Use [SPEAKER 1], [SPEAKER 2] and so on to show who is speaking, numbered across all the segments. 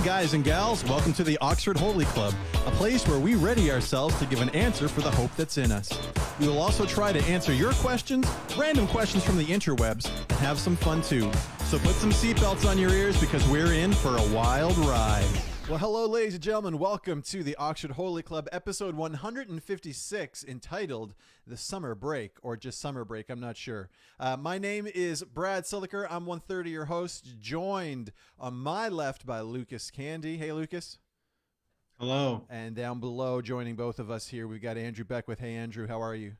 [SPEAKER 1] guys and gals, welcome to the Oxford Holy Club, a place where we ready ourselves to give an answer for the hope that's in us. We will also try to answer your questions, random questions from the interwebs, and have some fun too. So put some seatbelts on your ears because we're in for a wild ride. Well, hello, ladies and gentlemen. Welcome to the Oxford Holy Club, episode 156, entitled The Summer Break, or just Summer Break, I'm not sure. My name is Brad Silliker. I'm 130, your host, joined on my left by Lucas Candy. Hey, Lucas.
[SPEAKER 2] Hello.
[SPEAKER 1] And down below, joining both of us here, we've got Andrew Beckwith. Hey, Andrew, how are you?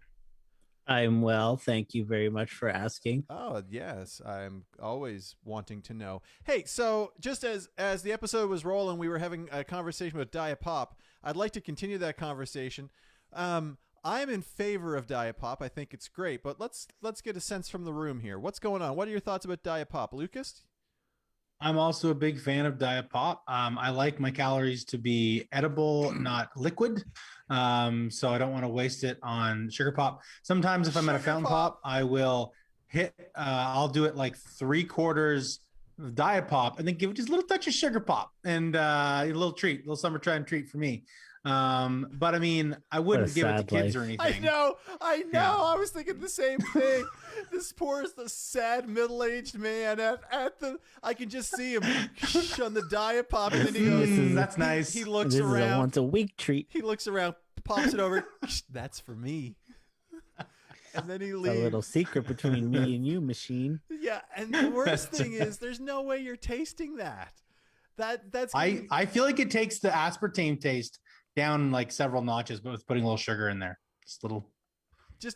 [SPEAKER 3] I'm well. Thank you very much for asking.
[SPEAKER 1] Oh, yes. I'm always wanting to know. Hey, so just as the episode was rolling, we were having a conversation about Diet Pop. I'd like to continue that conversation. I'm in favor of Diet Pop. I think it's great, but let's get a sense from the room here. What's going on? What are your thoughts about Diet Pop? Lucas?
[SPEAKER 2] I'm also a big fan of Diet Pop. I like my calories to be edible, not liquid. So I don't want to waste it on sugar pop. Sometimes if I'm at a fountain pop, I will I'll do it like 3/4 of Diet Pop and then give it just a little touch of sugar pop and a little treat, a little summertime treat for me. But I mean, I wouldn't give it to kids or anything.
[SPEAKER 1] I know. Yeah. I was thinking the same thing. This poor, the sad middle-aged man I can just see him on the Diet Pop, and then he goes,
[SPEAKER 2] "That's nice."
[SPEAKER 1] He looks
[SPEAKER 3] This
[SPEAKER 1] around.
[SPEAKER 3] is a once-a-week treat.
[SPEAKER 1] He looks around, pops it over. That's for me. And then he leaves.
[SPEAKER 3] A little secret between me and you, machine.
[SPEAKER 1] Yeah, and the worst thing is, there's no way you're tasting that. That's.
[SPEAKER 2] I feel like it takes the aspartame taste down like several notches, but with putting a little sugar in there, just a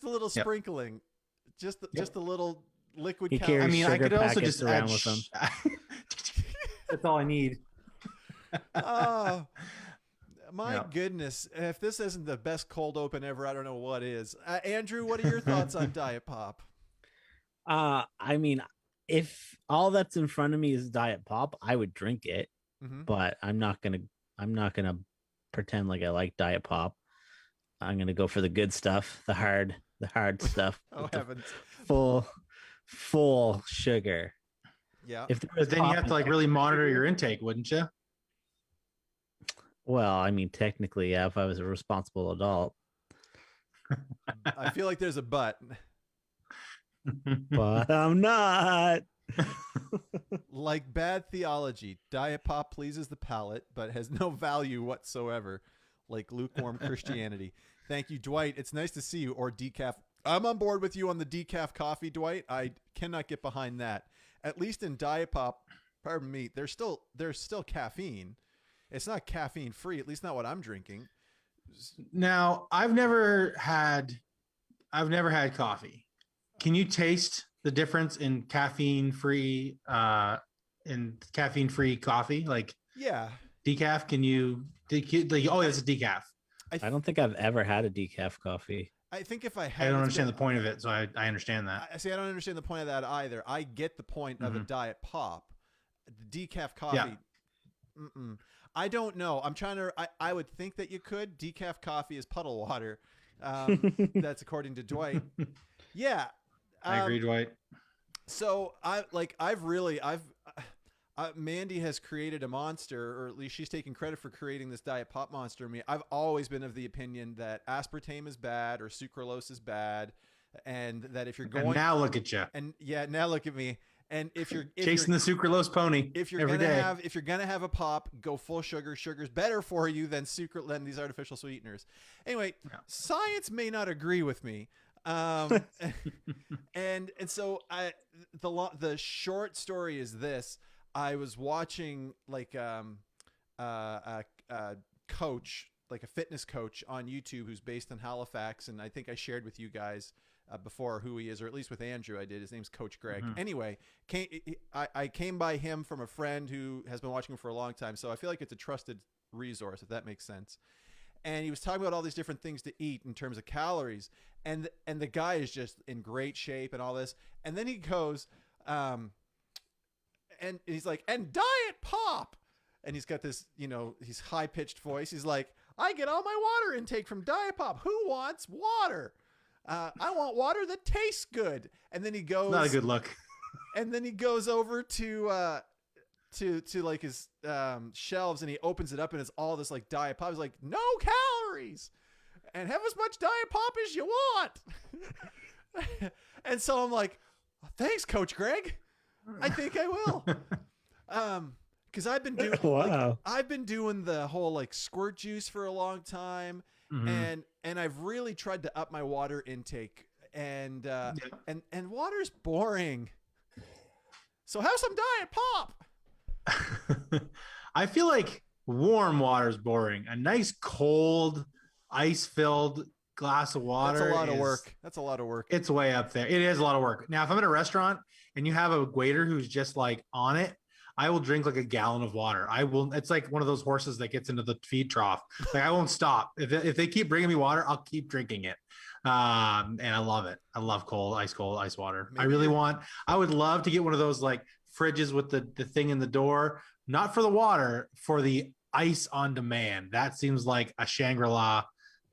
[SPEAKER 2] little
[SPEAKER 1] sprinkling, just a little liquid.
[SPEAKER 3] He carries
[SPEAKER 2] I mean, I
[SPEAKER 3] sugar
[SPEAKER 2] could also
[SPEAKER 3] packets
[SPEAKER 2] just
[SPEAKER 3] around
[SPEAKER 2] add
[SPEAKER 3] with him.
[SPEAKER 2] That's all I need.
[SPEAKER 1] Oh my goodness! If this isn't the best cold open ever, I don't know what is. Andrew, what are your thoughts on Diet Pop?
[SPEAKER 3] I mean, if all that's in front of me is Diet Pop, I would drink it, but I'm not gonna pretend like I like Diet Pop. I'm gonna go for the good stuff, the hard stuff.
[SPEAKER 1] Oh heavens!
[SPEAKER 3] Full sugar.
[SPEAKER 1] Yeah.
[SPEAKER 2] But then you have to like really monitor your intake, wouldn't you?
[SPEAKER 3] Well, I mean, technically, yeah, if I was a responsible adult.
[SPEAKER 1] I feel like there's a but.
[SPEAKER 3] But I'm not.
[SPEAKER 1] Like bad theology, Diet Pop pleases the palate, but has no value whatsoever, like lukewarm Christianity. Thank you, Dwight. It's nice to see you. Or decaf. I'm on board with you on the decaf coffee, Dwight. I cannot get behind that. At least in Diet Pop, pardon me, there's still caffeine. It's not caffeine free, at least not what I'm drinking.
[SPEAKER 2] Now, I've never had coffee. Can you taste the difference in caffeine free coffee? Like,
[SPEAKER 1] yeah,
[SPEAKER 2] decaf. Can you? Oh, it's a decaf.
[SPEAKER 3] I don't think I've ever had a decaf coffee.
[SPEAKER 1] I think if I had,
[SPEAKER 2] I don't understand the point of it, so I understand that.
[SPEAKER 1] I don't understand the point of that either. I get the point of a Diet Pop, the decaf coffee.
[SPEAKER 2] Yeah.
[SPEAKER 1] I don't know. I'm trying to. I would think that you could. Decaf coffee is puddle water. That's according to Dwight. Yeah,
[SPEAKER 2] I agree, Dwight.
[SPEAKER 1] So Mandy has created a monster, or at least she's taking credit for creating this Diet Pop monster in me. I've always been of the opinion that aspartame is bad or sucralose is bad, and that if you're going
[SPEAKER 2] and now look at you,
[SPEAKER 1] and yeah, now look at me. And if you're
[SPEAKER 2] chasing the sucralose pony,
[SPEAKER 1] if you're gonna have a pop, go full sugar. Sugar's better for you than these artificial sweeteners. Anyway, science may not agree with me. And so the short story is this. I was watching like a coach, like a fitness coach on YouTube who's based in Halifax, and I think I shared with you guys before who he is, or at least with Andrew I did. His name's Coach Greg. Anyway, I came by him from a friend who has been watching him for a long time, so I feel like it's a trusted resource, if that makes sense. And he was talking about all these different things to eat in terms of calories, and the guy is just in great shape and all this. And then he goes, and he's like, and Diet Pop, and he's got this, he's high pitched voice. He's like, I get all my water intake from Diet Pop. Who wants water? I want water that tastes good. And then he goes,
[SPEAKER 2] not a good look.
[SPEAKER 1] And then he goes over to to like his shelves, and he opens it up, and it's all this like Diet Pop. He's like, no calories, and have as much Diet Pop as you want. And so I'm like, thanks, Coach Greg. I think I will. Because I've been doing I've been doing the whole like squirt juice for a long time, and I've really tried to up my water intake, and water's boring. So have some Diet Pop.
[SPEAKER 2] I feel like warm water is boring. A nice cold, ice-filled glass of water.
[SPEAKER 1] That's a lot of work. That's a lot of work.
[SPEAKER 2] It's way up there. It is a lot of work. Now, if I'm in a restaurant and you have a waiter who's just like on it, I will drink like a gallon of water. I will. It's like one of those horses that gets into the feed trough. Like I won't stop. If they keep bringing me water, I'll keep drinking it. And I love it. I love cold ice water. I would love to get one of those like fridges with the thing in the door, not for the water, for the ice on demand. That seems like a Shangri-La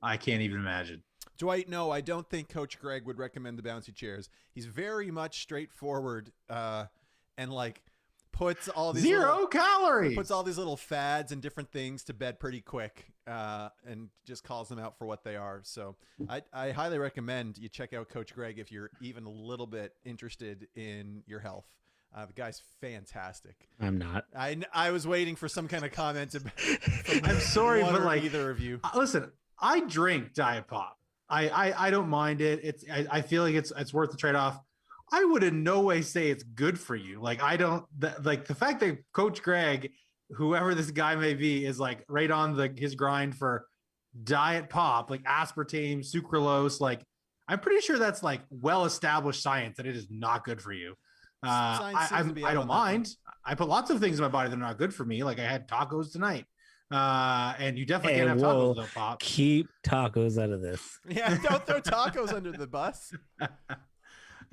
[SPEAKER 2] I can't even imagine.
[SPEAKER 1] Dwight, no, I don't think Coach Greg would recommend the bouncy chairs. He's very much straightforward, and like puts all these
[SPEAKER 2] calories.
[SPEAKER 1] Puts all these little fads and different things to bed pretty quick, and just calls them out for what they are. So I highly recommend you check out Coach Greg if you're even a little bit interested in your health. The guy's fantastic.
[SPEAKER 3] I'm not.
[SPEAKER 1] I was waiting for some kind of comment.
[SPEAKER 2] I'm sorry, but like
[SPEAKER 1] either of you.
[SPEAKER 2] Listen, I drink Diet Pop. I don't mind it. I feel like it's worth the trade-off. I would in no way say it's good for you. Like I don't like the fact that Coach Greg, whoever this guy may be, is like right on his grind for Diet Pop, like aspartame, sucralose. Like I'm pretty sure that's like well-established science that it is not good for you. I don't mind. I put lots of things in my body that are not good for me. Like I had tacos tonight. And you definitely can't have tacos though, Pop.
[SPEAKER 3] Keep tacos out of this.
[SPEAKER 1] Yeah, don't throw tacos under the bus.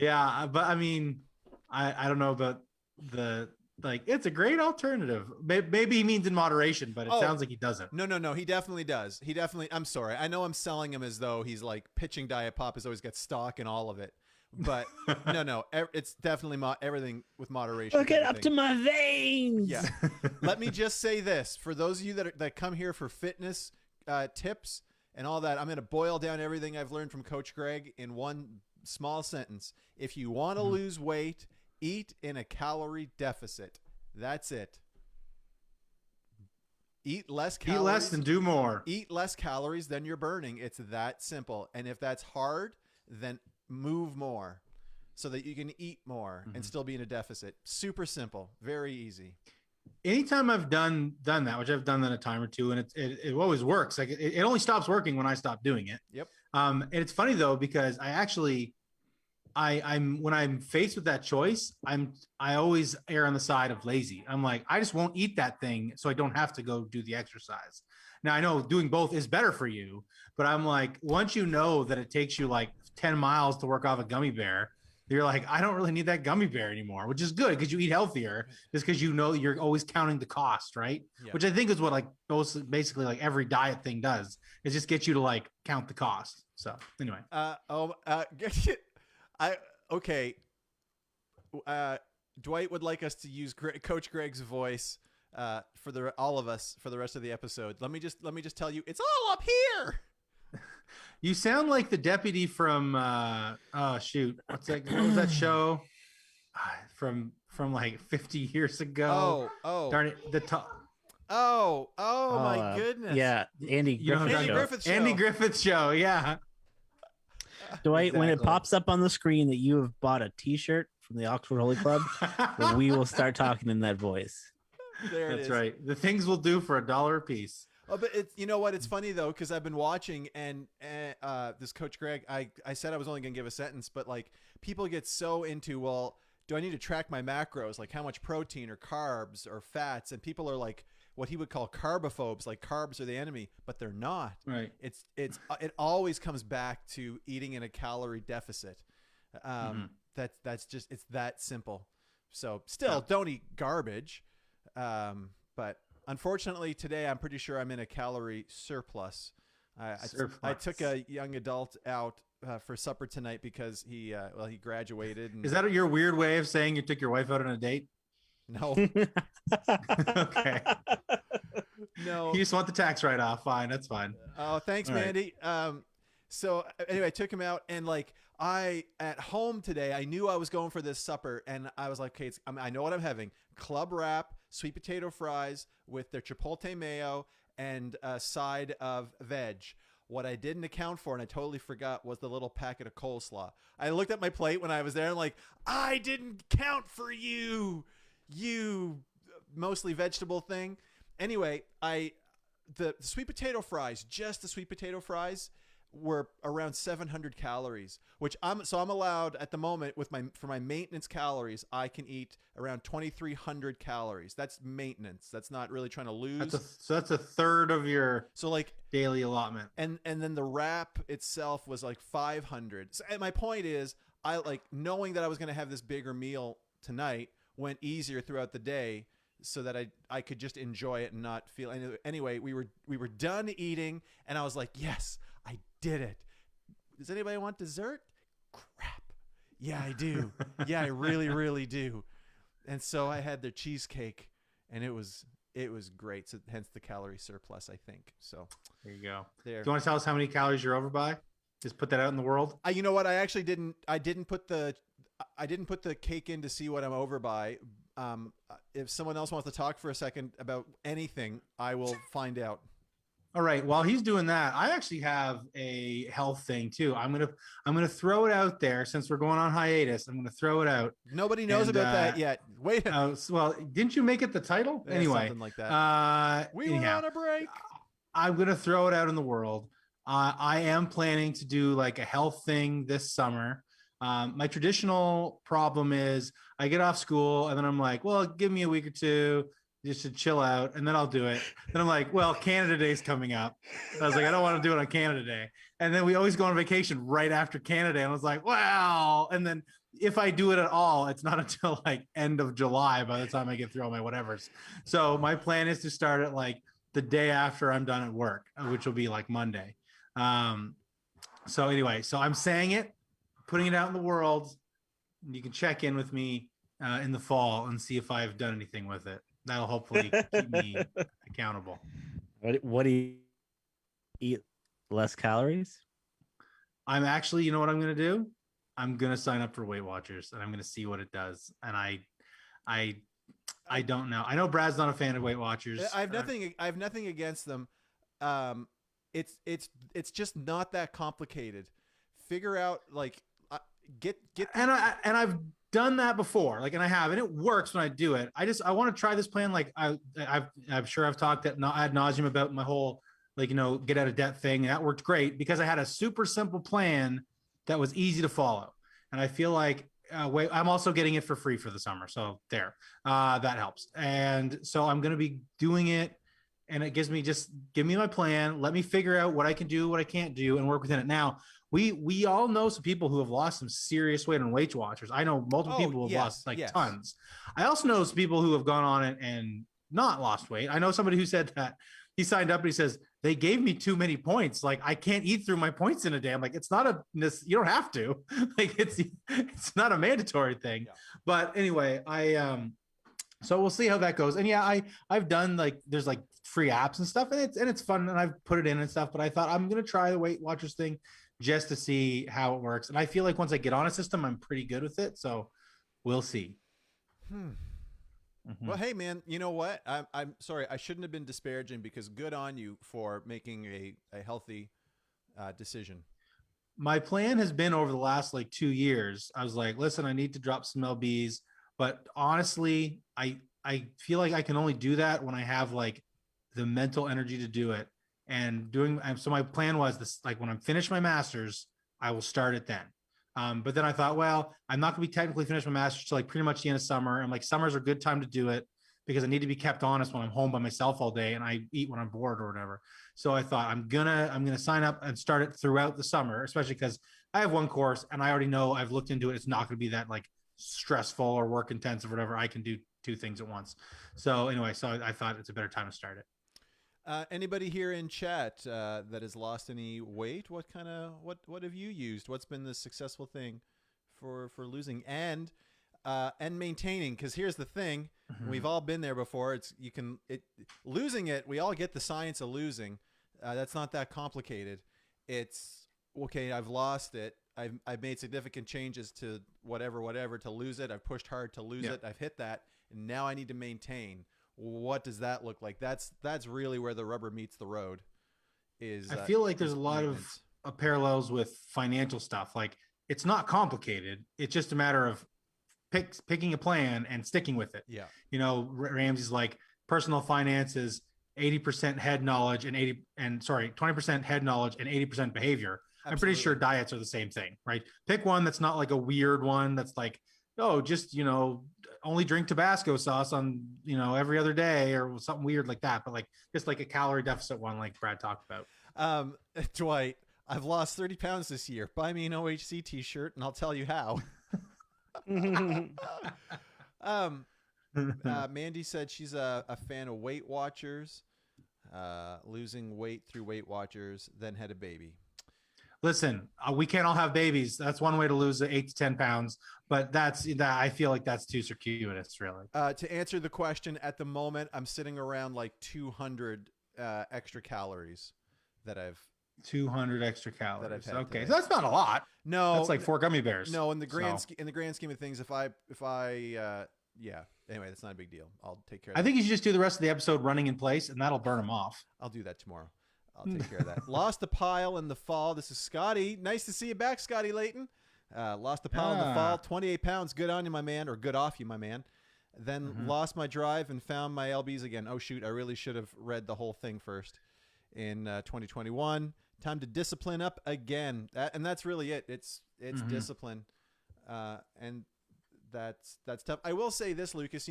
[SPEAKER 2] Yeah, but I mean, I don't know about it's a great alternative. Maybe he means in moderation, but it sounds like he doesn't.
[SPEAKER 1] No, he definitely does. I'm sorry. I know I'm selling him as though he's like pitching Diet Pop has always got stock in all of it. But no, it's definitely everything with moderation.
[SPEAKER 3] Look it up to my veins.
[SPEAKER 1] Yeah. Let me just say this for those of you that come here for fitness tips and all that. I'm going to boil down everything I've learned from Coach Greg in one small sentence. If you want to lose weight, eat in a calorie deficit. That's it. Eat less calories.
[SPEAKER 2] Eat less and do more.
[SPEAKER 1] Eat less calories than you're burning. It's that simple. And if that's hard, then move more so that you can eat more and still be in a deficit. Super simple, very easy.
[SPEAKER 2] Anytime I've done that, which I've done that a time or two, and it always works. Like it only stops working when I stop doing it.
[SPEAKER 1] Yep.
[SPEAKER 2] And it's funny though, because I'm when I'm faced with that choice, I always err on the side of lazy. I'm like, I just won't eat that thing so I don't have to go do the exercise. Now I know doing both is better for you, but I'm like, once you know that it takes you like 10 miles to work off a gummy bear, you're like, I don't really need that gummy bear anymore, which is good because you eat healthier, just because you know you're always counting the cost, right? Yeah. Which I think is what like basically like every diet thing does, is just get you to like count the cost. So anyway.
[SPEAKER 1] Dwight would like us to use Coach Greg's voice for all of us for the rest of the episode. Let me just tell you, it's all up here.
[SPEAKER 2] You sound like the deputy from what was that show from like 50 years ago? Darn it, the top.
[SPEAKER 1] My goodness.
[SPEAKER 3] Yeah, Andy
[SPEAKER 2] Griffith show. Yeah.
[SPEAKER 3] Dwight, exactly. When it pops up on the screen that you have bought a T-shirt from the Oxford Holy Club, we will start talking in that voice.
[SPEAKER 2] That's right. The things we'll do for $1 a piece.
[SPEAKER 1] Oh, but you know what? It's funny though, because I've been watching and this Coach Greg, I said I was only going to give a sentence, but like people get so into, well, do I need to track my macros? Like how much protein or carbs or fats? And people are like what he would call carbophobes, like carbs are the enemy, but they're not.
[SPEAKER 2] Right.
[SPEAKER 1] It always comes back to eating in a calorie deficit. That's just, it's that simple. So still don't eat garbage. But unfortunately today, I'm pretty sure I'm in a calorie surplus. I took a young adult out for supper tonight because he graduated. And,
[SPEAKER 2] is that your weird way of saying you took your wife out on a date?
[SPEAKER 1] No.
[SPEAKER 2] Okay.
[SPEAKER 1] No.
[SPEAKER 2] You just want the tax write-off. Fine, that's fine.
[SPEAKER 1] Oh, thanks,
[SPEAKER 2] All right.
[SPEAKER 1] Mandy. So anyway, I took him out, and like at home today, I knew I was going for this supper, and I was like, okay, I know what I'm having: club wrap, sweet potato fries with their chipotle mayo, and a side of veg. What I didn't account for, and I totally forgot, was the little packet of coleslaw. I looked at my plate when I was there, and like, I didn't count for you, you mostly vegetable thing. Anyway, the sweet potato fries, just the sweet potato fries, were around 700 calories, which I'm allowed at the moment for my maintenance calories, I can eat around 2,300 calories. That's maintenance. That's not really trying to lose.
[SPEAKER 2] So that's a third of your
[SPEAKER 1] like
[SPEAKER 2] daily allotment.
[SPEAKER 1] And then the wrap itself was like 500. So, and my point is, I like knowing that I was going to have this bigger meal tonight went easier throughout the day, so that I could just enjoy it and not feel. Anyway, we were done eating, and I was like, yes, I did it. Does anybody want dessert? Crap. Yeah, I do. Yeah, I really, really do. And so I had the cheesecake, and it was great. So hence the calorie surplus, I think. So
[SPEAKER 2] there you go.
[SPEAKER 1] There.
[SPEAKER 2] Do you want to tell us how many calories you're over by? Just put that out in the world.
[SPEAKER 1] You know what? I actually didn't. I didn't put the cake in to see what I'm over by. If someone else wants to talk for a second about anything, I will find out.
[SPEAKER 2] All right. While he's doing that, I actually have a health thing too. I'm gonna throw it out there since we're going on hiatus. I'm gonna throw it out.
[SPEAKER 1] Nobody knows about that yet. Wait.
[SPEAKER 2] Well, didn't you make it the title?
[SPEAKER 1] Yeah,
[SPEAKER 2] anyway,
[SPEAKER 1] something like that. We were on a break.
[SPEAKER 2] I'm gonna throw it out in the world. I am planning to do like a health thing this summer. My traditional problem is I get off school and then I'm like, well, give me a week or two just to chill out, and then I'll do it. Then I'm like, well, Canada Day's coming up. I was like, I don't want to do it on Canada Day. And then we always go on vacation right after Canada Day. And I was like, wow. And then if I do it at all, it's not until like end of July by the time I get through all my whatevers. So my plan is to start it like the day after I'm done at work, which will be like Monday. So anyway, so I'm saying it, putting it out in the world. You can check in with me in the fall and see if I've done anything with it. That'll hopefully keep me accountable.
[SPEAKER 3] What do you eat? Less calories?
[SPEAKER 2] I'm actually, you know what I'm going to do? I'm going to sign up for Weight Watchers, and I'm going to see what it does. And I don't know. I know Brad's not a fan of Weight Watchers.
[SPEAKER 1] I have nothing against them. It's just not that complicated. Figure out like get
[SPEAKER 2] and I've done that before, like, and I have, and it works when I do it. I want to try this plan. Like I'm sure I've talked ad nauseum about my whole, like, get out of debt thing. And that worked great because I had a super simple plan that was easy to follow. And I feel like I'm also getting it for free for the summer. So there, that helps. And so I'm going to be doing it, and it gives me my plan. Let me figure out what I can do, what I can't do, and work within it. Now, we all know some people who have lost some serious weight on Weight Watchers. I know multiple people who have lost tons. I also know some people who have gone on it and not lost weight. I know somebody who said that he signed up and he says, they gave me too many points. Like, I can't eat through my points in a day. I'm like, it's not you don't have to. Like, it's not a mandatory thing. Yeah. But anyway, so we'll see how that goes. And yeah, I've done like, there's like free apps and stuff, and it's fun, and I've put it in and stuff, but I thought I'm going to try the Weight Watchers thing just to see how it works. And I feel like once I get on a system, I'm pretty good with it. So we'll see.
[SPEAKER 1] Well, hey man, you know what? I'm sorry. I shouldn't have been disparaging, because good on you for making a healthy decision.
[SPEAKER 2] My plan has been over the last like 2 years. I was like, listen, I need to drop some LBs, but honestly, I feel like I can only do that when I have like the mental energy to do it. And so my plan was this, like, when I'm finished my master's, I will start it then. But then I thought, well, I'm not gonna be technically finished my master's till like pretty much the end of summer. I'm like, summer's a good time to do it because I need to be kept honest when I'm home by myself all day and I eat when I'm bored or whatever. So I thought I'm gonna sign up and start it throughout the summer, especially because I have one course and I already know, I've looked into it. It's not gonna be that like stressful or work intensive or whatever. I can do 2 things at once. So anyway, so I thought it's a better time to start it.
[SPEAKER 1] Anybody here in chat that has lost any weight? What have you used? What's been the successful thing for losing? And and maintaining. Because here's the thing, we've all been there before. Losing it. We all get the science of losing. That's not that complicated. It's okay. I've lost it. I've made significant changes to whatever to lose it. I've pushed hard to lose it. I've hit that, and now I need to maintain. What does that look like? That's really where the rubber meets the road. I
[SPEAKER 2] feel like there's a lot of parallels with financial stuff. Like, it's not complicated. It's just a matter of picking a plan and sticking with it.
[SPEAKER 1] Yeah.
[SPEAKER 2] Ramsey's like, personal finance is 80% head knowledge and 20% head knowledge and 80% behavior. Absolutely. I'm pretty sure diets are the same thing, right? Pick one that's not like a weird one that's like, oh, just, only drink Tabasco sauce on, every other day or something weird like that. But like, just like a calorie deficit one, like Brad talked about.
[SPEAKER 1] Dwight, I've lost 30 pounds this year. Buy me an OHC t-shirt and I'll tell you how. Mandy said she's a fan of Weight Watchers, losing weight through Weight Watchers, then had a baby.
[SPEAKER 2] Listen, we can't all have babies. That's one way to lose 8 to 10 pounds, but I feel like that's too circuitous, really.
[SPEAKER 1] To answer the question, at the moment, I'm sitting around like 200 extra calories that I've
[SPEAKER 2] 200 extra calories. Okay,
[SPEAKER 1] today.
[SPEAKER 2] so that's not a lot.
[SPEAKER 1] No,
[SPEAKER 2] that's like 4 gummy bears.
[SPEAKER 1] No, in the grand scheme of things, if I anyway, that's not a big deal. I'll take care of that.
[SPEAKER 2] I think you should just do the rest of the episode running in place, and that'll burn them off.
[SPEAKER 1] I'll do that tomorrow. I'll take care of that. Lost a pile in the fall. This is Scotty. Nice to see you back, Scotty Layton. Lost a pile in the fall. 28 pounds. Good on you, my man, or good off you, my man. Then lost my drive and found my LBs again. Oh, shoot. I really should have read the whole thing first. In 2021, time to discipline up again. And that's really it. It's discipline. And that's tough. I will say this, Lucas,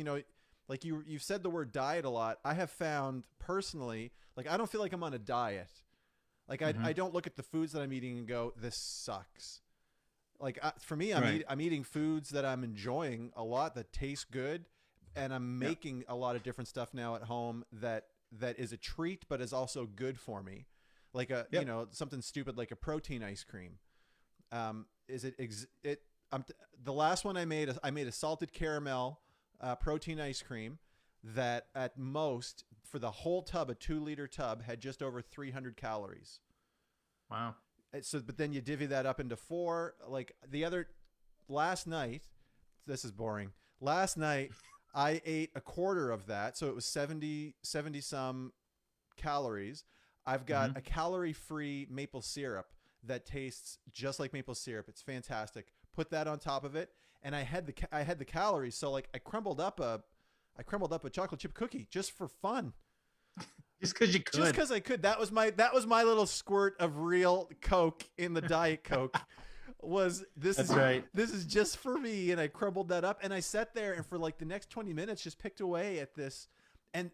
[SPEAKER 1] like you've said the word diet a lot. I have found personally, like, I don't feel like I'm on a diet. Like I don't look at the foods that I'm eating and go, this sucks. Like for me, I'm eating foods that I'm enjoying a lot, that taste good. And I'm making a lot of different stuff now at home that is a treat, but is also good for me. Like something stupid, like a protein ice cream. The last one I made a salted caramel protein ice cream that at most for the whole tub, a 2-liter tub, had just over 300 calories.
[SPEAKER 2] Wow.
[SPEAKER 1] So, but then you divvy that up into 4. Like last night, this is boring. Last night I ate a quarter of that. So it was 70 some calories. I've got a calorie-free maple syrup that tastes just like maple syrup. It's fantastic. Put that on top of it, and I had the calories. So like I crumbled up a chocolate chip cookie just for fun.
[SPEAKER 2] Just because you could.
[SPEAKER 1] Just because I could. That was my little squirt of real Coke in the Diet Coke. This is just for me, and I crumbled that up, and I sat there and for like the next 20 minutes just picked away at this, and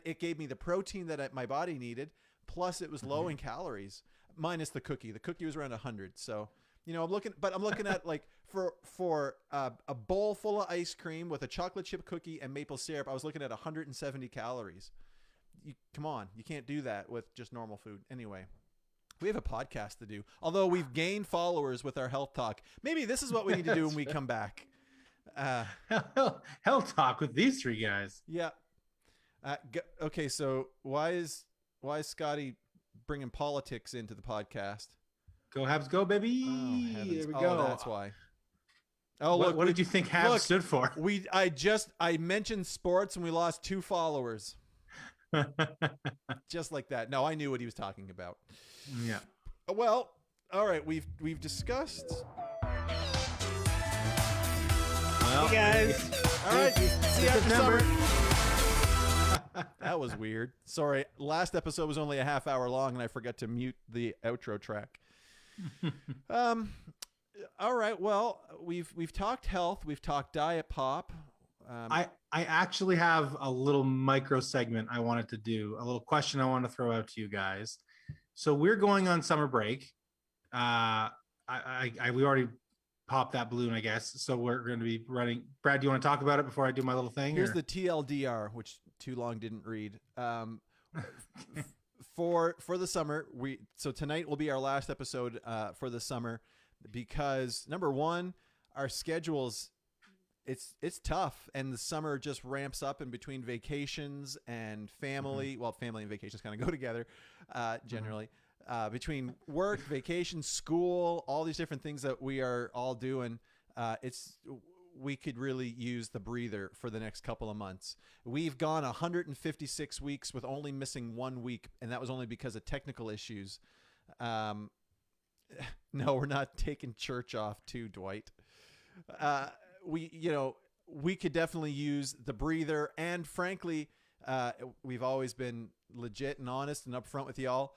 [SPEAKER 1] it gave me the protein that my body needed. Plus, it was low in calories, minus the cookie. The cookie was around 100. So, I'm looking at like for a bowl full of ice cream with a chocolate chip cookie and maple syrup, I was looking at 170 calories. Come on, you can't do that with just normal food. Anyway, we have a podcast to do. Although we've gained followers with our health talk, maybe this is what we need to do when we come back.
[SPEAKER 2] Health talk with these 3 guys.
[SPEAKER 1] Yeah. Okay, so why is Scotty bringing politics into the podcast?
[SPEAKER 2] Go Habs, go, baby!
[SPEAKER 1] Oh, there
[SPEAKER 2] we go.
[SPEAKER 1] That's why. Oh,
[SPEAKER 2] look! What did you think Habs stood for?
[SPEAKER 1] I mentioned sports and we lost 2 followers. Just like that. No, I knew what he was talking about.
[SPEAKER 2] Yeah.
[SPEAKER 1] Well, all right. We've discussed.
[SPEAKER 2] Well,
[SPEAKER 3] hey guys.
[SPEAKER 1] All right. See you after summer. That was weird. Sorry. Last episode was only a half hour long, and I forgot to mute the outro track. All right. Well, we've talked health. We've talked diet pop.
[SPEAKER 2] I actually have a little micro segment I wanted to do, a little question I want to throw out to you guys. So we're going on summer break. We already popped that balloon, I guess. So we're going to be running. Brad, do you want to talk about it before I do my little thing?
[SPEAKER 1] Here's the TLDR, which too long didn't read. For the summer, so tonight will be our last episode for the summer because number one, our schedules it's tough, and the summer just ramps up in between vacations and family. Well, family and vacations kind of go together generally. Between work, vacation, school, all these different things that we are all doing, we could really use the breather for the next couple of months. We've gone 156 weeks with only missing 1 week, and that was only because of technical issues. No, we're not taking church off too, Dwight. We could definitely use the breather, and frankly, we've always been legit and honest and upfront with y'all.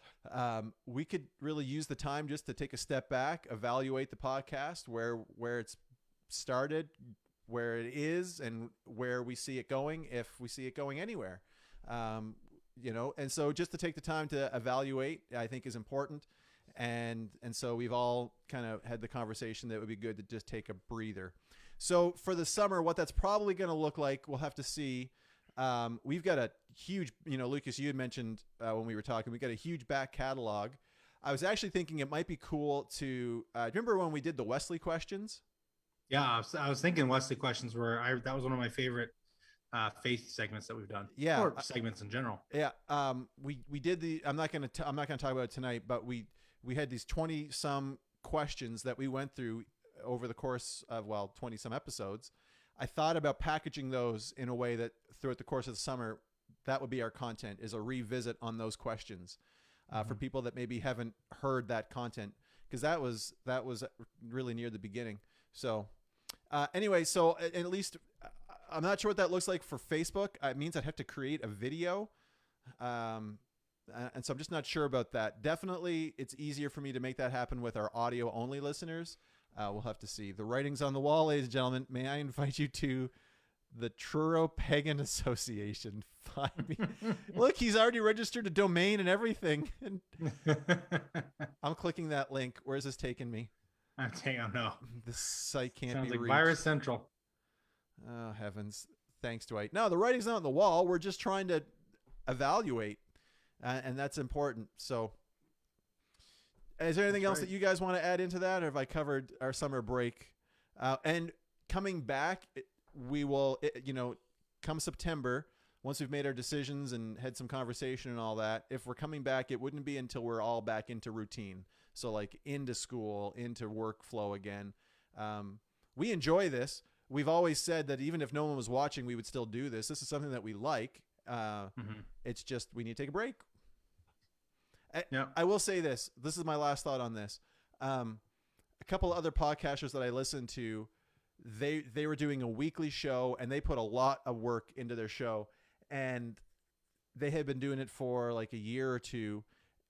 [SPEAKER 1] We could really use the time just to take a step back, evaluate the podcast, where it's started, where it is, and where we see it going, if we see it going anywhere. And so just to take the time to evaluate, I think, is important. And so we've all kind of had the conversation that it would be good to just take a breather. So for the summer, what that's probably going to look like, we'll have to see. We've got a huge, Lucas, you had mentioned when we were talking, we got a huge back catalog. I was actually thinking it might be cool to, remember when we did the Wesley questions?
[SPEAKER 2] Yeah, I was thinking Wesley questions that was one of my favorite faith segments that we've done.
[SPEAKER 1] Yeah,
[SPEAKER 2] or segments in general.
[SPEAKER 1] Yeah, we did I'm not gonna talk about it tonight, but we had these 20 some questions that we went through over the course of 20 some episodes. I thought about packaging those in a way that throughout the course of the summer, that would be our content, is a revisit on those questions for people that maybe haven't heard that content, because that was really near the beginning. So anyway, so at least I'm not sure what that looks like for Facebook. It means I'd have to create a video. And so I'm just not sure about that. Definitely, it's easier for me to make that happen with our audio only listeners. We'll have to see. The writing's on the wall, ladies and gentlemen. May I invite you to the Truro Pagan Association? Look, he's already registered a domain and everything. And I'm clicking that link. Where's this taking me?
[SPEAKER 2] I don't know.
[SPEAKER 1] This site can't
[SPEAKER 2] Sounds
[SPEAKER 1] be
[SPEAKER 2] like
[SPEAKER 1] reached.
[SPEAKER 2] Virus Central.
[SPEAKER 1] Oh, heavens. Thanks, Dwight. No, the writing's not on the wall. We're just trying to evaluate, and that's important. So is there anything else that you guys want to add into that, or have I covered our summer break? And coming back, we will, come September, once we've made our decisions and had some conversation and all that, if we're coming back, it wouldn't be until we're all back into routine. So like into school, into workflow again. We enjoy this. We've always said that even if no one was watching, we would still do this. This is something that we like. It's just we need to take a break. I will say this. This is my last thought on this. A couple of other podcasters that I listened to, they were doing a weekly show, and they put a lot of work into their show, and they had been doing it for like a year or two,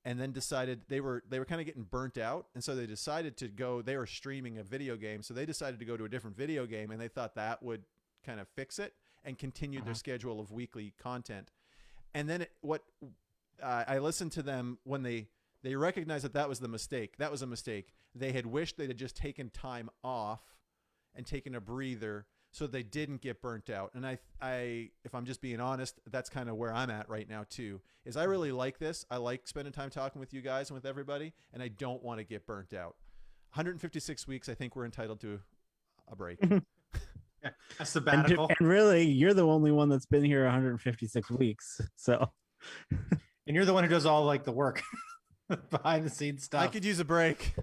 [SPEAKER 1] and then decided they were kind of getting burnt out, and so they decided to go. They were streaming a video game, so they decided to go to a different video game, and they thought that would kind of fix it and continued their schedule of weekly content. And then I listened to them when they recognized that was the mistake. That was a mistake. They had wished they had just taken time off and taken a breather so they didn't get burnt out. And I if I'm just being honest, that's kind of where I'm at right now too, is I really like this. I like spending time talking with you guys and with everybody, and I don't want to get burnt out. 156 weeks, I think we're entitled to a break.
[SPEAKER 2] Yeah, a sabbatical.
[SPEAKER 3] And really, you're the only one that's been here 156 weeks. So,
[SPEAKER 2] and you're the one who does all like the work behind the scenes stuff.
[SPEAKER 1] I could use a break.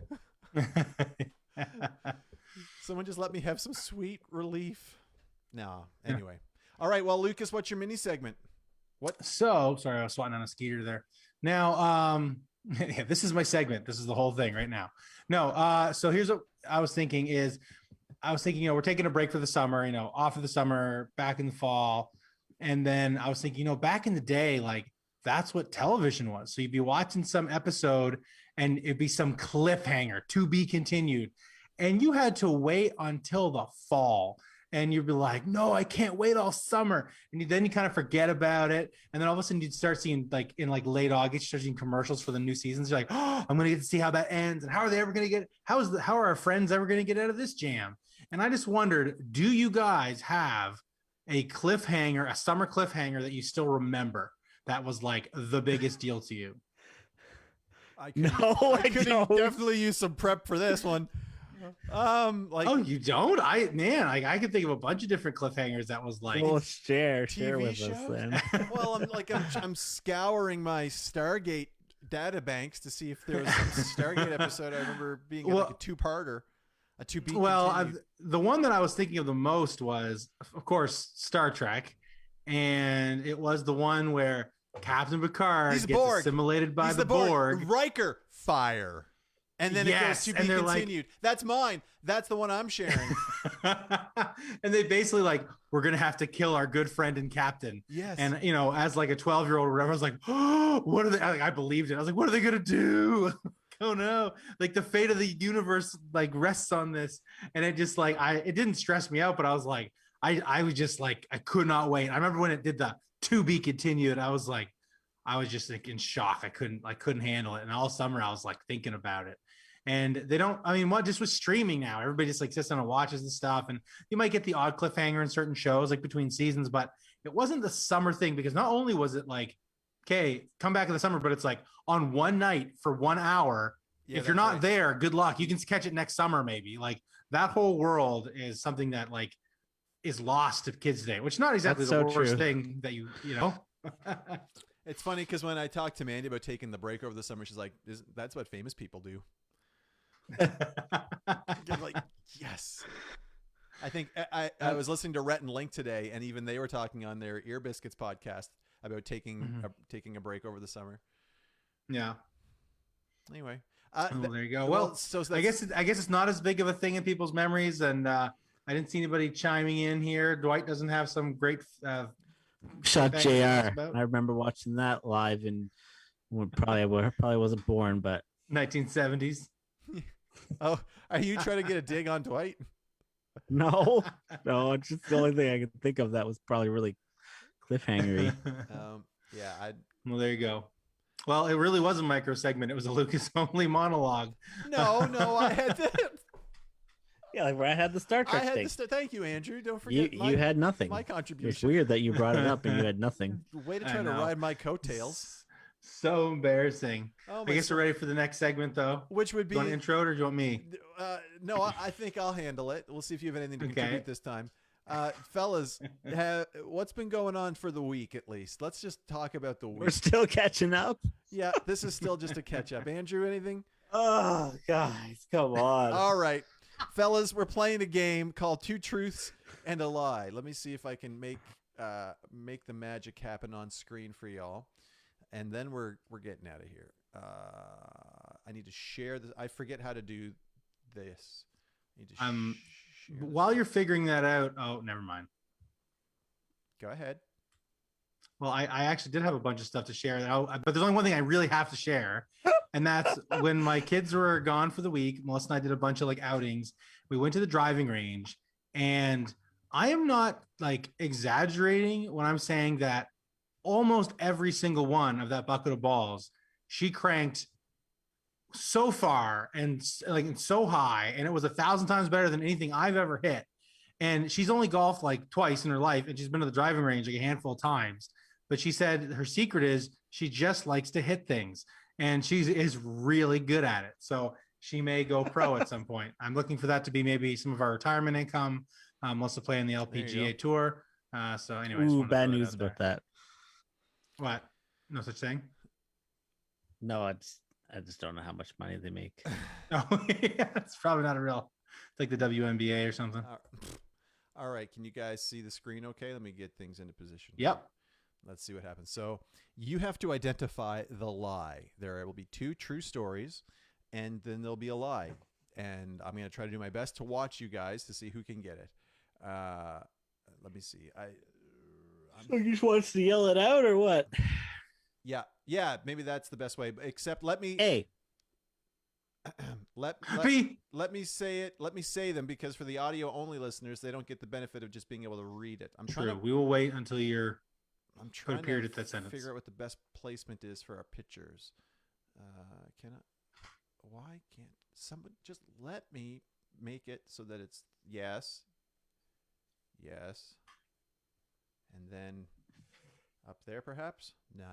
[SPEAKER 1] Someone just let me have some sweet relief. No, anyway. All right. Well, Lucas, what's your mini segment? What?
[SPEAKER 2] So sorry, I was swatting on a skeeter there. Now, yeah, this is my segment. This is the whole thing right now. No, so here's what I was thinking we're taking a break for the summer, off of the summer, back in the fall. And then I was thinking, back in the day, like that's what television was. So you'd be watching some episode and it'd be some cliffhanger to be continued. And you had to wait until the fall. And you'd be like, no, I can't wait all summer. And then you kind of forget about it. And then all of a sudden you'd start seeing like in like late August, you start seeing commercials for the new seasons. You're like, oh, I'm going to get to see how that ends. And how are they ever going to get, how are our friends ever going to get out of this jam? And I just wondered, do you guys have a cliffhanger, a summer cliffhanger that you still remember that was like the biggest deal to you?
[SPEAKER 1] I could definitely use some prep for this one. Like,
[SPEAKER 2] oh, you don't? I can think of a bunch of different cliffhangers that was like.
[SPEAKER 3] Well, share
[SPEAKER 1] TV
[SPEAKER 3] with
[SPEAKER 1] shows?
[SPEAKER 3] us then.
[SPEAKER 1] Well, I'm scouring my Stargate databanks to see if there was some Stargate episode I remember being like a two-parter, a to-be continued.
[SPEAKER 2] The one that I was thinking of the most was, of course, Star Trek, and it was the one where Captain Picard gets assimilated by the Borg.
[SPEAKER 1] Riker, fire. And then it goes to be continued.
[SPEAKER 2] Like,
[SPEAKER 1] that's mine. That's the one I'm sharing.
[SPEAKER 2] And they basically like, we're going to have to kill our good friend and captain.
[SPEAKER 1] Yes.
[SPEAKER 2] And, you know, as like a 12-year-old or whatever, I was like, oh, what are they? I believed it. I was like, what are they going to do? Oh no. Like the fate of the universe like rests on this. And it just like, it didn't stress me out, but I was like, I was just like, I could not wait. I remember when it did the to be continued, I was just like in shock. I couldn't handle it. And all summer I was like thinking about it. And they don't, I mean, what just with streaming now, everybody just like sits down and watches the stuff. And you might get the odd cliffhanger in certain shows, like between seasons, but it wasn't the summer thing because not only was it like, okay, come back in the summer, but it's like on one night for 1 hour. Yeah, if you're not there, good luck. You can catch it next summer, maybe. Like that whole world is something that like is lost to kids today, which is not exactly the worst thing that you know.
[SPEAKER 1] It's funny because when I talked to Mandy about taking the break over the summer, she's like, that's what famous people do. Like, yes. I think I was listening to Rhett and Link today, and even they were talking on their Ear Biscuits podcast about taking a break over the summer.
[SPEAKER 2] Yeah.
[SPEAKER 1] Anyway,
[SPEAKER 2] there you go. Well, so I guess it's not as big of a thing in people's memories, and I didn't see anybody chiming in here. Dwight doesn't have some great
[SPEAKER 3] Shock JR. I remember watching that live, and probably wasn't born, but
[SPEAKER 2] 1970s.
[SPEAKER 1] Oh, are you trying to get a dig on Dwight?
[SPEAKER 3] No, just the only thing I could think of that was probably really cliffhangery.
[SPEAKER 1] Yeah.
[SPEAKER 2] Well, there you go. Well, it really was a micro segment. It was a Lucas only monologue.
[SPEAKER 1] No, I had to.
[SPEAKER 3] Yeah, like where I had the Star Trek thing.
[SPEAKER 1] Thank you, Andrew. Don't forget
[SPEAKER 3] you had nothing.
[SPEAKER 1] My contribution.
[SPEAKER 3] It's weird that you brought it up and you had nothing.
[SPEAKER 1] Way to try to ride my coattails.
[SPEAKER 2] So embarrassing. I guess we're ready for the next segment, though.
[SPEAKER 1] Which would be...
[SPEAKER 2] Do you want intro or do you want me?
[SPEAKER 1] No, I think I'll handle it. We'll see if you have anything to contribute this time. Fellas, what's been going on for the week, at least? Let's just talk about the week.
[SPEAKER 3] We're still catching up?
[SPEAKER 1] Yeah, this is still just a catch-up. Andrew, anything?
[SPEAKER 3] Oh, guys, come on.
[SPEAKER 1] All right. Fellas, we're playing a game called Two Truths and a Lie. Let me see if I can make the magic happen on screen for y'all. And then we're getting out of here. I need to share this. I forget how to do this. I need to
[SPEAKER 2] while you're figuring that out, oh, never mind.
[SPEAKER 1] Go ahead.
[SPEAKER 2] Well, I actually did have a bunch of stuff to share, but there's only one thing I really have to share, and that's when my kids were gone for the week. Melissa and I did a bunch of like outings. We went to the driving range, and I am not like exaggerating when I'm saying that almost every single one of that bucket of balls, she cranked so far and like so high, and it was 1,000 times better than anything I've ever hit. And she's only golfed like twice in her life, and she's been to the driving range like a handful of times. But she said her secret is she just likes to hit things, and she is really good at it. So she may go pro at some point. I'm looking for that to be maybe some of our retirement income. Also play in the LPGA tour. So anyway,
[SPEAKER 3] ooh, bad news about that.
[SPEAKER 2] What? No such thing?
[SPEAKER 3] No, I just don't know how much money they make.
[SPEAKER 2] Oh, yeah, it's probably not a real. It's like the WNBA or something.
[SPEAKER 1] All right, can you guys see the screen okay? Let me get things into position.
[SPEAKER 2] Yep.
[SPEAKER 1] Let's see what happens. So you have to identify the lie. There will be two true stories, and then there'll be a lie. And I'm going to try to do my best to watch you guys to see who can get it. Let me see.
[SPEAKER 3] So you just want us to yell it out or what?
[SPEAKER 1] Yeah, maybe that's the best way. Except let me let me say it. Let me say them, because for the audio only listeners, they don't get the benefit of just being able to read it.
[SPEAKER 2] We will wait until
[SPEAKER 1] I'm trying
[SPEAKER 2] put a period
[SPEAKER 1] to
[SPEAKER 2] at that sentence.
[SPEAKER 1] Figure out what the best placement is for our pictures. Why can't somebody just let me make it so that it's yes, and then up there perhaps? No.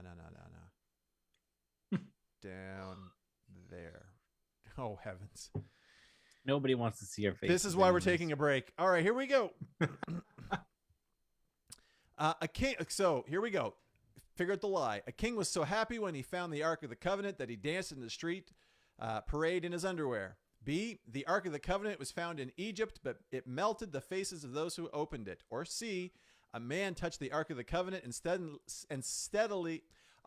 [SPEAKER 1] Down there. Oh heavens.
[SPEAKER 3] Nobody wants to see your face.
[SPEAKER 1] This is why we're taking a break. All right, here we go. A king. So here we go. Figure out the lie. A king was so happy when he found the Ark of the Covenant that he danced in the street parade in his underwear. B, the Ark of the Covenant was found in Egypt, but it melted the faces of those who opened it. Or C, a man touched the Ark of the Covenant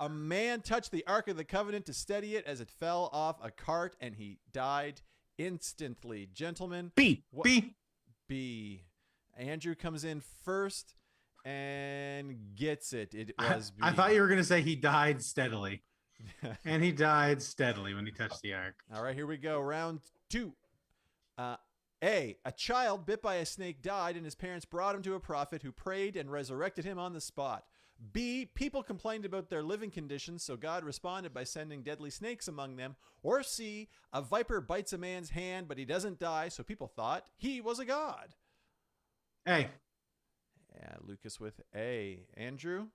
[SPEAKER 1] a man touched the Ark of the Covenant to steady it as it fell off a cart, and he died instantly. Gentlemen.
[SPEAKER 2] B.
[SPEAKER 1] Andrew comes in first and gets it. It was B.
[SPEAKER 2] I thought you were going to say he died steadily. And he died steadily when he touched the Ark.
[SPEAKER 1] All right, here we go. Round 2. A child bit by a snake died, and his parents brought him to a prophet who prayed and resurrected him on the spot. B, people complained about their living conditions, so God responded by sending deadly snakes among them. Or C, a viper bites a man's hand, but he doesn't die, so people thought he was a god.
[SPEAKER 2] A.
[SPEAKER 1] Yeah, Lucas with A. Andrew?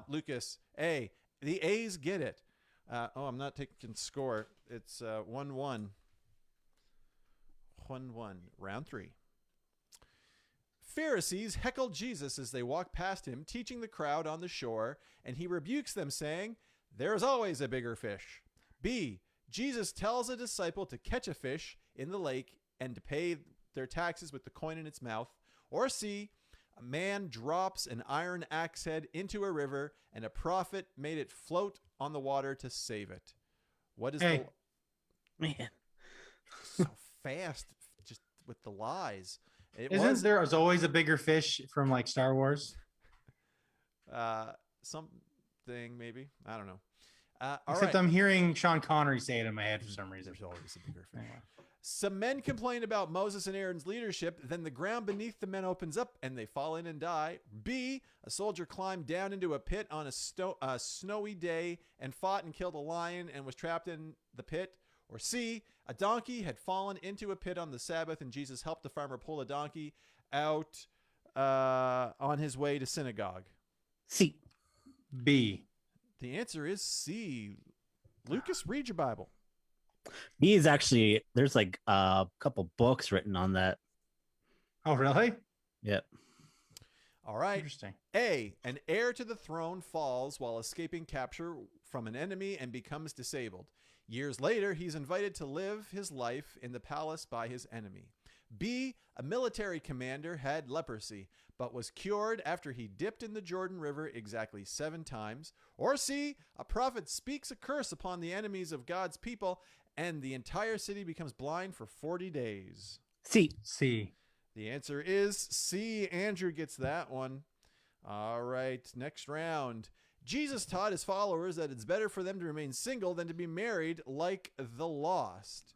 [SPEAKER 1] Lucas, A. The A's get it. I'm not taking score. It's 1-1. 1-1. Round 3. Pharisees heckled Jesus as they walked past him, teaching the crowd on the shore, and he rebukes them, saying, "There's always a bigger fish." B, Jesus tells a disciple to catch a fish in the lake and to pay their taxes with the coin in its mouth. Or C, a man drops an iron axe head into a river, and a prophet made it float on the water to save it. What is
[SPEAKER 2] A.
[SPEAKER 3] Man.
[SPEAKER 1] So fast, just with the lies?
[SPEAKER 2] Isn't there always a bigger fish from like Star Wars?
[SPEAKER 1] Something maybe. I don't know.
[SPEAKER 2] Except I'm hearing Sean Connery say it in my head for some reason.
[SPEAKER 1] There's always a bigger fish. Some men complain about Moses and Aaron's leadership. Then the ground beneath the men opens up and they fall in and die. B, a soldier climbed down into a pit on a snowy day and fought and killed a lion and was trapped in the pit. Or C, a donkey had fallen into a pit on the Sabbath and Jesus helped the farmer pull a donkey out on his way to synagogue.
[SPEAKER 3] C.
[SPEAKER 2] B.
[SPEAKER 1] The answer is C. Lucas, read your Bible.
[SPEAKER 3] B is actually, there's like a couple books written on that.
[SPEAKER 2] Oh, really?
[SPEAKER 3] Yep.
[SPEAKER 1] All right.
[SPEAKER 2] Interesting.
[SPEAKER 1] A, an heir to the throne falls while escaping capture from an enemy and becomes disabled. Years later, he's invited to live his life in the palace by his enemy. B, a military commander had leprosy, but was cured after he dipped in the Jordan River exactly 7 times. Or C, a prophet speaks a curse upon the enemies of God's people, and the entire city becomes blind for 40 days.
[SPEAKER 2] C.
[SPEAKER 1] The answer is C. Andrew gets that one. All right, next round. Jesus taught his followers that it's better for them to remain single than to be married, like the lost.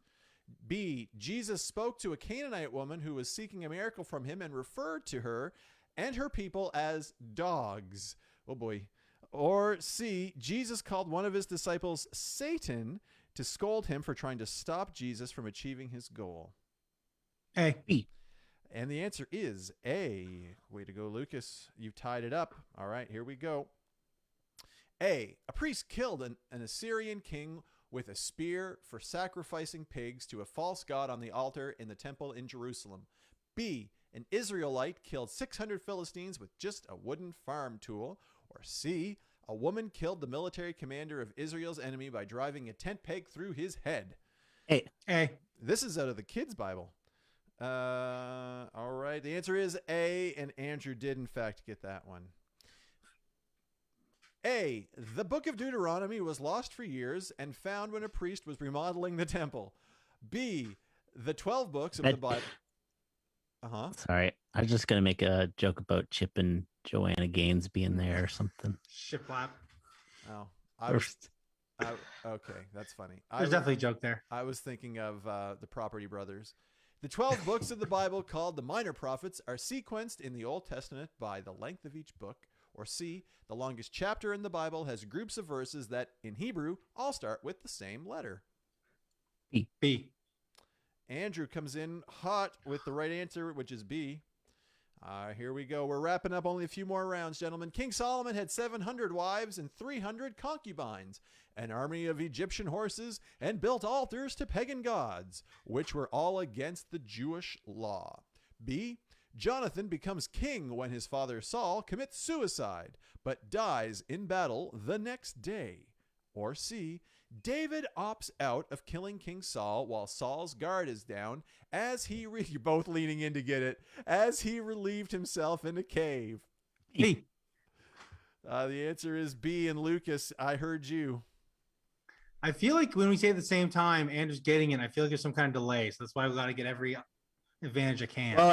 [SPEAKER 1] B, Jesus spoke to a Canaanite woman who was seeking a miracle from him and referred to her and her people as dogs. Oh boy. Or C, Jesus called one of his disciples Satan to scold him for trying to stop Jesus from achieving his goal.
[SPEAKER 2] A.
[SPEAKER 3] B.
[SPEAKER 1] And the answer is A. Way to go, Lucas. You've tied it up. All right, here we go. A priest killed an Assyrian king with a spear for sacrificing pigs to a false god on the altar in the temple in Jerusalem. B, an Israelite killed 600 Philistines with just a wooden farm tool. Or C, a woman killed the military commander of Israel's enemy by driving a tent peg through his head.
[SPEAKER 2] A.
[SPEAKER 1] This is out of the kids' Bible. All right. The answer is A, and Andrew did, in fact, get that one. A, the book of Deuteronomy was lost for years and found when a priest was remodeling the temple. B, the 12 books of the Bible.
[SPEAKER 3] Sorry, I was just going to make a joke about Chip and Joanna Gaines being there or something.
[SPEAKER 2] Shiplap.
[SPEAKER 1] Oh, okay, that's funny.
[SPEAKER 2] There's definitely a joke there.
[SPEAKER 1] I was thinking of the Property Brothers. The 12 books of the Bible, called the Minor Prophets, are sequenced in the Old Testament by the length of each book. Or C, the longest chapter in the Bible has groups of verses that, in Hebrew, all start with the same letter.
[SPEAKER 2] B.
[SPEAKER 1] Andrew comes in hot with the right answer, which is B. Here we go. We're wrapping up only a few more rounds, gentlemen. King Solomon had 700 wives and 300 concubines, an army of Egyptian horses, and built altars to pagan gods, which were all against the Jewish law. B. Jonathan becomes king when his father Saul commits suicide, but dies in battle the next day. Or C. David opts out of killing King Saul while Saul's guard is down as he you're both leaning in to get it, as he relieved himself in a cave.
[SPEAKER 2] B.
[SPEAKER 1] The answer is B. And Lucas, I heard you.
[SPEAKER 2] I feel like when we say it at the same time, Andrew's getting it. I feel like there's some kind of delay, so that's why we got to get every advantage I can.
[SPEAKER 3] Well,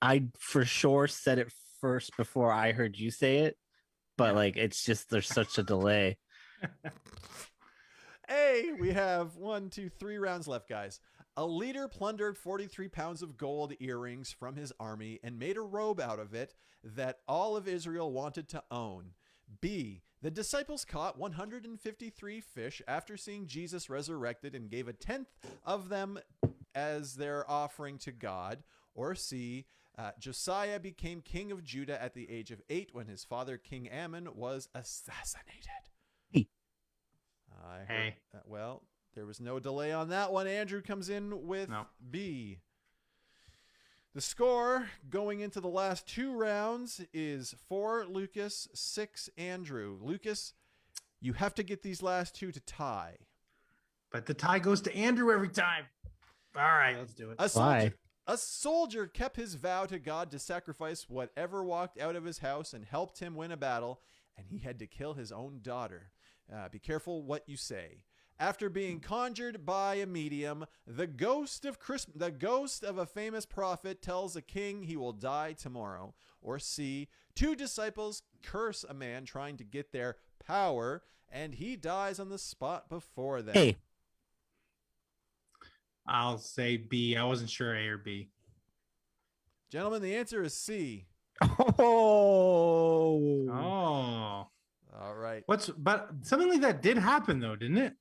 [SPEAKER 3] I for sure said it first before I heard you say it, but it's just there's such a delay.
[SPEAKER 1] Hey, we have 1, 2, 3 rounds left, guys. A leader plundered 43 pounds of gold earrings from his army and made a robe out of it that all of Israel wanted to own. B. The disciples caught 153 fish after seeing Jesus resurrected and gave a tenth of them as their offering to God. Or C. Josiah became king of Judah at the age of 8 when his father, King Ammon, was assassinated. Well, there was no delay on that one. Andrew comes in with B. The score going into the last 2 rounds is 4 Lucas, 6 Andrew. Lucas, you have to get these last 2 to tie.
[SPEAKER 2] But the tie goes to Andrew every time. All right, let's do it.
[SPEAKER 1] A soldier kept his vow to God to sacrifice whatever walked out of his house and helped him win a battle, and he had to kill his own daughter. Be careful what you say. After being conjured by a medium, the ghost of a famous prophet tells a king he will die tomorrow. Or C. 2 disciples curse a man trying to get their power, and he dies on the spot before them.
[SPEAKER 3] Hey.
[SPEAKER 2] I'll say B. I wasn't sure A or B.
[SPEAKER 1] Gentlemen, the answer is C.
[SPEAKER 2] Oh.
[SPEAKER 1] All right.
[SPEAKER 2] But something like that did happen though, didn't it?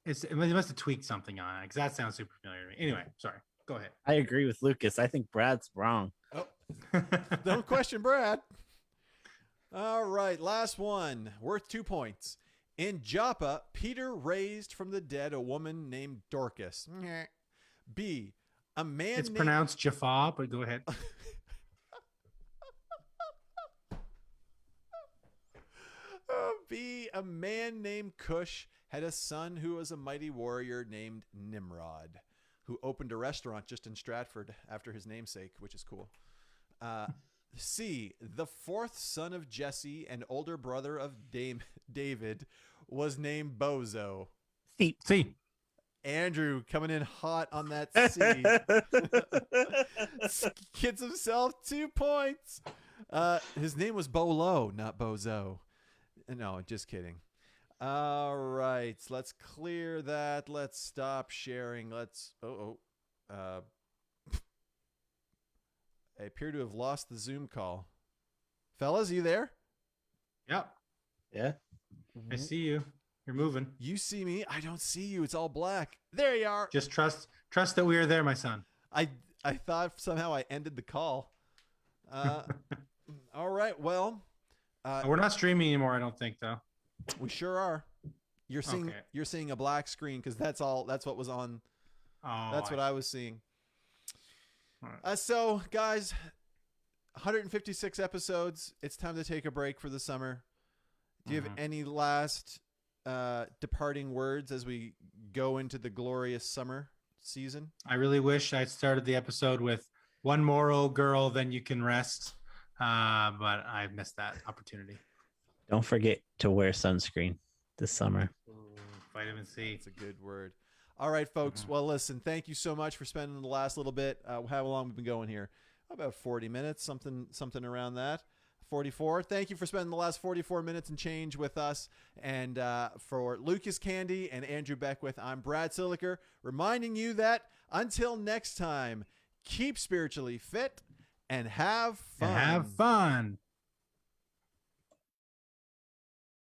[SPEAKER 2] It must have tweaked something on it because that sounds super familiar to me. Anyway, sorry. Go ahead.
[SPEAKER 3] I agree with Lucas. I think Brad's wrong.
[SPEAKER 1] Oh. Don't question Brad. All right, last one, worth 2 points. In Joppa, Peter raised from the dead a woman named Dorcas. B. A man.
[SPEAKER 2] It's pronounced Jaffa, but go ahead.
[SPEAKER 1] B. A man named Cush had a son who was a mighty warrior named Nimrod, who opened a restaurant just in Stratford after his namesake, which is cool. C. The 4th son of Jesse and older brother of David was named Bozo.
[SPEAKER 2] C.
[SPEAKER 1] Andrew coming in hot on that C. Gets himself 2 points. His name was Bolo, not Bozo. No, just kidding. All right, let's clear that. Let's stop sharing. I appear to have lost the Zoom call. Fellas, you there?
[SPEAKER 2] Yep.
[SPEAKER 3] Yeah.
[SPEAKER 2] I see you. You're moving.
[SPEAKER 1] You see me. I don't see you. It's all black. There you are.
[SPEAKER 2] Just trust that we are there, my son.
[SPEAKER 1] I thought somehow I ended the call. All right. Well,
[SPEAKER 2] we're not streaming anymore, I don't think, though.
[SPEAKER 1] We sure are. You're seeing a black screen because that's what was on.
[SPEAKER 2] Oh,
[SPEAKER 1] that's what I was seeing. So, guys, 156 episodes. It's time to take a break for the summer. Do you have any last departing words as we go into the glorious summer season?
[SPEAKER 2] I really wish I started the episode with one more old girl, then you can rest. But I missed that opportunity.
[SPEAKER 3] Don't forget to wear sunscreen this summer.
[SPEAKER 2] Vitamin C.
[SPEAKER 1] That's a good word. All right, folks. Well, listen, thank you so much for spending the last little bit. How long we've been going here? About 40 minutes, something around that. 44. Thank you for spending the last 44 minutes and change with us. And for Lucas Candy and Andrew Beckwith, I'm Brad Siliker, reminding you that until next time, keep spiritually fit and have fun.